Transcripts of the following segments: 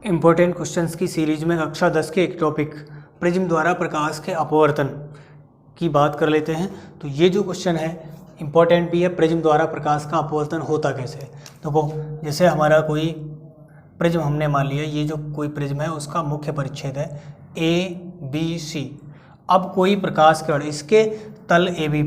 Important questions की series में कक्षा 10 के एक टॉपिक प्रिज्म द्वारा प्रकाश के अपवर्तन की बात कर लेते हैं। तो ये जो क्वेश्चन है इम्पोर्टेंट भी है, प्रिज्म द्वारा प्रकाश का अपवर्तन होता कैसे है। तो वो जैसे हमारा कोई प्रिज्म हमने मान लिया, ये जो कोई प्रिज्म है उसका मुख्य परिच्छेद है ABC। अब कोई प्रकाश किरण इसके तल AB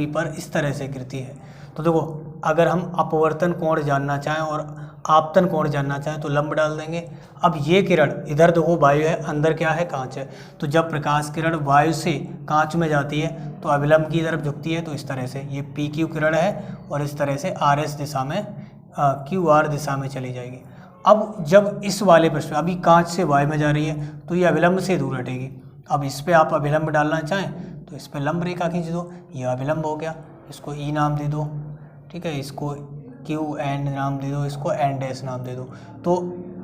पर इस तरह से गिरती है। तो देखो, अगर हम अपवर्तन कोण जानना चाहें और आपतन कोण जानना चाहें तो लंब डाल देंगे। अब ये किरण इधर देखो वायु है, अंदर क्या है, कांच है। तो जब प्रकाश किरण वायु से कांच में जाती है तो अभिलंब की तरफ झुकती है। तो इस तरह से ये PQ किरण है और इस तरह से RS दिशा में QR दिशा में चली जाएगी। अब जब इस वाले पृष्ठ अभी कांच से वायु में जा रही है तो ये अभिलंब से दूर हटेगी। अब इस पर आप अभिलंब डालना चाहें तो इस पर लंब रेखा खींच दो, ये अभिलंब हो गया, इसको E नाम दे दो, ठीक है, इसको Q एंड नाम दे दो, इसको एन डैश नाम दे दो। तो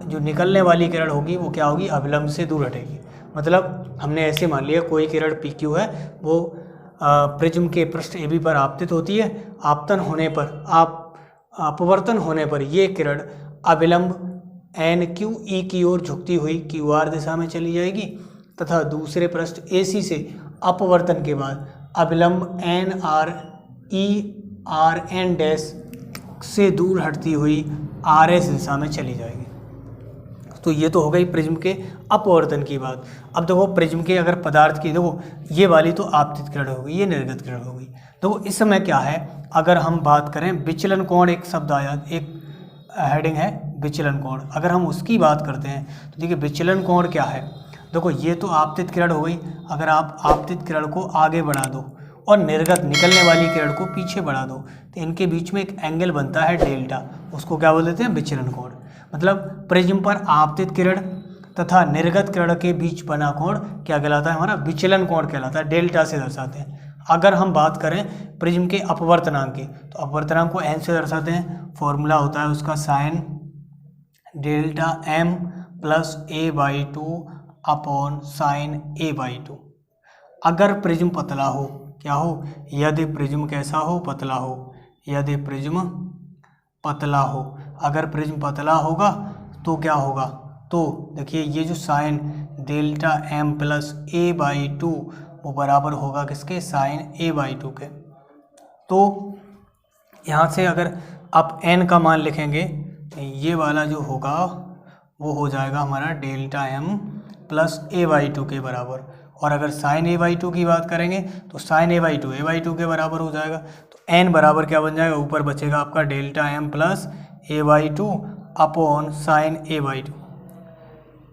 जो निकलने वाली किरण होगी वो क्या होगी, अभिलंब से दूर हटेगी। मतलब हमने ऐसे मान लिया कोई किरण PQ है, वो प्रिज्म के पृष्ठ AB पर आपतित होती है। आपतन होने पर अपवर्तन होने पर ये किरण अभिलंब NQE की ओर झुकती हुई QR दिशा में चली जाएगी तथा दूसरे पृष्ठ AC से अपवर्तन के बाद अभिलंब NRERN डैश से दूर हटती हुई RS दिशा में चली जाएगी। तो ये तो हो गई प्रिज्म के अपवर्तन की बात। अब देखो प्रिज्म के अगर पदार्थ की, देखो ये वाली तो आपतित किरण हो गई, ये निर्गत किरण हो गई। देखो इस समय क्या है, अगर हम बात करें विचलन कोण, एक शब्द आया, एक हेडिंग है विचलन कोण। अगर हम उसकी बात करते हैं तो देखिए विचलन कोण क्या है। देखो ये तो आपतित किरण हो गई, अगर आप आपतित किरण को आगे बढ़ा दो और निर्गत निकलने वाली किरण को पीछे बढ़ा दो तो इनके बीच में एक एंगल बनता है डेल्टा, उसको क्या बोल देते हैं, विचलन कोण। मतलब प्रिज्म पर आपतित किरण तथा निर्गत किरण के बीच बना कोण क्या कहलाता है, हमारा विचलन कोण कहलाता है, डेल्टा से दर्शाते हैं। अगर हम बात करें प्रिज्म के अपवर्तनांक की तो अपवर्तनांक को n से दर्शाते हैं। फॉर्मूला होता है उसका sine delta m plus a/2 upon sine a/2। अगर प्रिज्म पतला हो, क्या हो, यदि प्रिज्म कैसा हो, पतला हो, यदि प्रिज्म पतला हो। अगर प्रिज्म पतला होगा तो क्या होगा, तो देखिए ये जो sine delta m plus a/2 वो बराबर होगा किसके, साइन a/2 के। तो यहाँ से अगर आप n का मान लिखेंगे तो ये वाला जो होगा वो हो जाएगा हमारा डेल्टा m प्लस a/2 के बराबर। और अगर साइन a/2 की बात करेंगे तो साइन a/2 के बराबर हो जाएगा। तो n बराबर क्या बन जाएगा, ऊपर बचेगा आपका delta m plus a/2 upon sine a/2,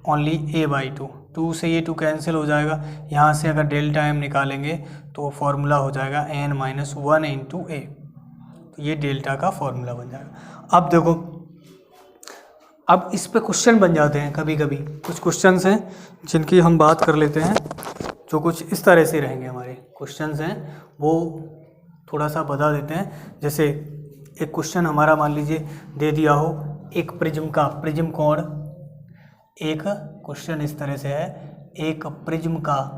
only a/2। 2 से ये 2 कैंसिल हो जाएगा। यहाँ से अगर डेल्टा m निकालेंगे तो फॉर्मूला हो जाएगा n-1 इंटू a। तो ये डेल्टा का फॉर्मूला बन जाएगा। अब देखो, अब इस पे क्वेश्चन बन जाते हैं कभी कभी। कुछ क्वेश्चंस हैं जिनकी हम बात कर लेते हैं, जो कुछ इस तरह से रहेंगे। हमारे क्वेश्चंस हैं वो थोड़ा सा बता देते हैं। जैसे एक क्वेश्चन हमारा मान लीजिए दे दिया हो, एक प्रिज्म का प्रिज्म कोण, एक क्वेश्चन इस तरह से है, एक प्रिज्म कोण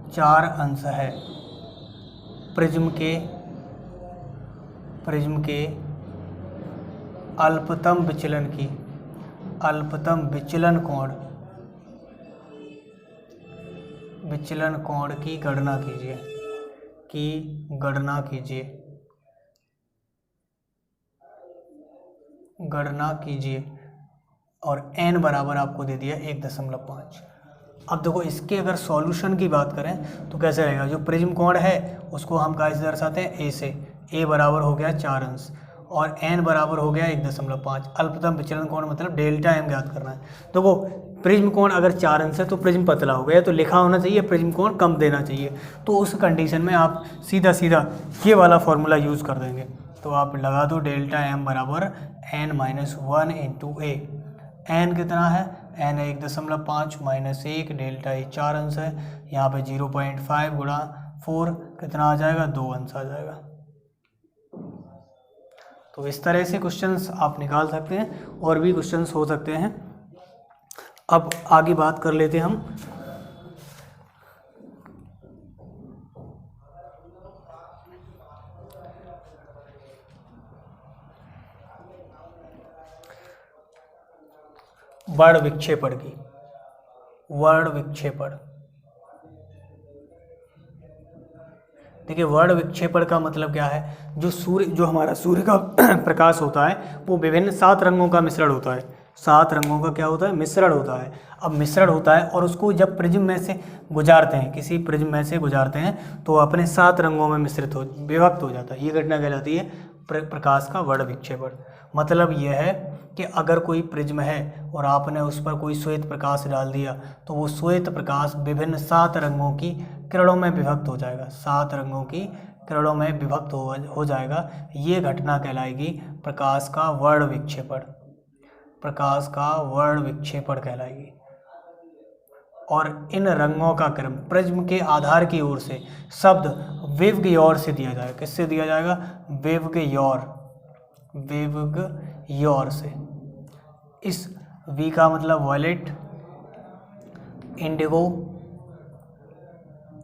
4 अंश है। प्रिज्म के अल्पतम विचलन कोण की गणना कीजिए और n बराबर आपको दे दिया 1.5। अब देखो इसके अगर सॉल्यूशन की बात करें तो कैसे रहेगा, जो प्रिज्म कोण है उसको हम कैसे दर्शाते हैं, a से। a बराबर हो गया 4 अंश और n बराबर हो गया 1.5। अल्पतम विचलन कोण मतलब डेल्टा m ज्ञात करना है। देखो प्रिज्म कोण अगर 4 अंश है तो प्रिज्म पतला हो गया, तो लिखा होना चाहिए प्रिज्म कोण कम देना चाहिए। तो उस कंडीशन में आप सीधा ये वाला फॉर्मूला यूज़ कर देंगे। तो आप लगा दो डेल्टा m बराबर n-1 इंटू a। n कितना है, n है 1.5 माइनस 1, डेल्टा ये 4 अंश है, यहाँ पे 0.5 गुणा 4 कितना आ जाएगा, 2 अंश आ जाएगा। तो इस तरह से क्वेश्चंस आप निकाल सकते हैं, और भी क्वेश्चंस हो सकते हैं। अब आगे बात कर लेते हैं हम वर्ण विक्षेपण की, वर्ण विक्षेपण। देखिए वर्ण विक्षेपण का मतलब क्या है, जो हमारा सूर्य का प्रकाश होता है वो विभिन्न 7 रंगों का मिश्रण होता है। 7 रंगों का क्या होता है, मिश्रण होता है। अब मिश्रण होता है और उसको जब प्रिज्म में से गुजारते हैं, किसी प्रिज्म में से गुजारते हैं तो अपने 7 रंगों में विभक्त हो जाता है। ये घटना कहलाती है प्रकाश का वर्ण विक्षेपण। मतलब यह है कि अगर कोई प्रिज्म है और आपने उस पर कोई श्वेत प्रकाश डाल दिया तो वो श्वेत प्रकाश विभिन्न 7 रंगों की किरणों में विभक्त हो जाएगा, 7 रंगों की किरणों में विभक्त हो जाएगा। ये घटना कहलाएगी प्रकाश का वर्ण विक्षेपण, प्रकाश का वर्ण विक्षेपण कहलाएगी। और इन रंगों का क्रम प्रिज्म के आधार की ओर से शब्द विवग्योर से दिया जाएगा। किससे दिया जाएगा, विवग्योर, विवग्योर से। इस वी का मतलब वॉयलेट, इंडिगो,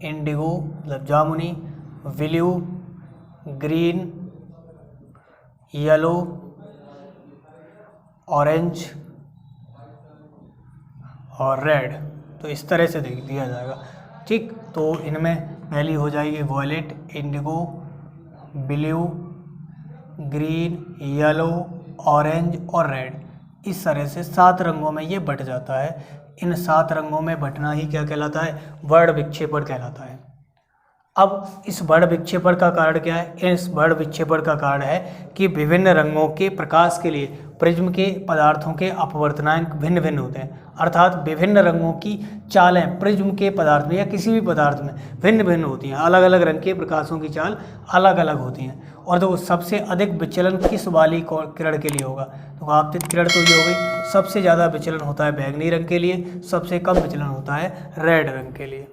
इंडिगो मतलब जामुनी, ब्लू, ग्रीन, येलो, ऑरेंज और रेड, तो इस तरह से दिया जाएगा। ठीक, तो इनमें पहली हो जाएगी violet, indigo, blue, green, yellow, orange और रेड। इस तरह से 7 रंगों में ये बट जाता है। इन 7 रंगों में बटना ही क्या कहलाता है, वर्ण विक्षेपण कहलाता है। अब इस वर्ण विक्षेपण का कारण क्या है, इस वर्ण विक्षेपण का कारण है कि विभिन्न रंगों के प्रकाश के लिए प्रिज्म के पदार्थों के अपवर्तनांक भिन्न भिन्न होते हैं। अर्थात विभिन्न रंगों की चालें प्रिज्म के पदार्थ में या किसी भी पदार्थ में भिन्न भिन्न होती हैं। अलग अलग रंग के प्रकाशों की चाल अलग अलग होती हैं। और तो सबसे अधिक विचलन किस वाली किरण के लिए होगा, तो आपतित किरण तो ये हो गई। सबसे ज़्यादा विचलन होता है बैंगनी रंग के लिए, सबसे कम विचलन होता है रेड रंग के लिए।